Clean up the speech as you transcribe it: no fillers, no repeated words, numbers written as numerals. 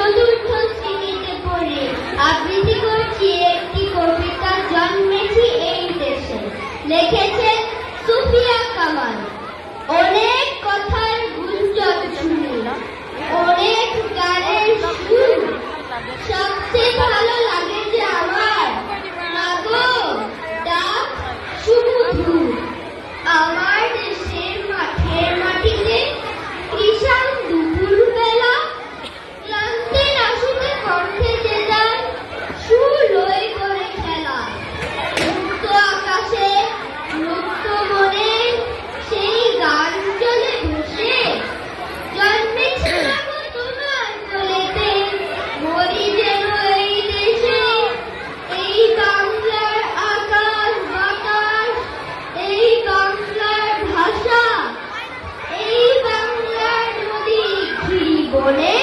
চতুর্থ শ্রেণীতে পড়ে আবৃত্তি করছি একটি কবিতা, জন্মেছি এই দেশে। লিখেছেন সুফিয়া কামাল। অনেক কথার গুঞ্জন শুনি, অনেক গানের সুর, সবচেয়ে ভালো লাগে যে আমার মাগো ডাক সুমধুর। আমার দেশের মাঠের মাটিতে কৃষাণ দুপুর বেলা ক্লান্তি নাশুতে কণ্ঠে যে যান সুর লয় করে খেলা। মুক্ত আকাশে মুক্ত মনে সেই গান চলে ভেসে, জন্মেছি মাগো তোমার কোলেতে, মরি যেন এই দেশে। এই বাংলার আকাশ বাতাস, এই বাংলার ভাষা, এই বাংলার নদী ঘি বনে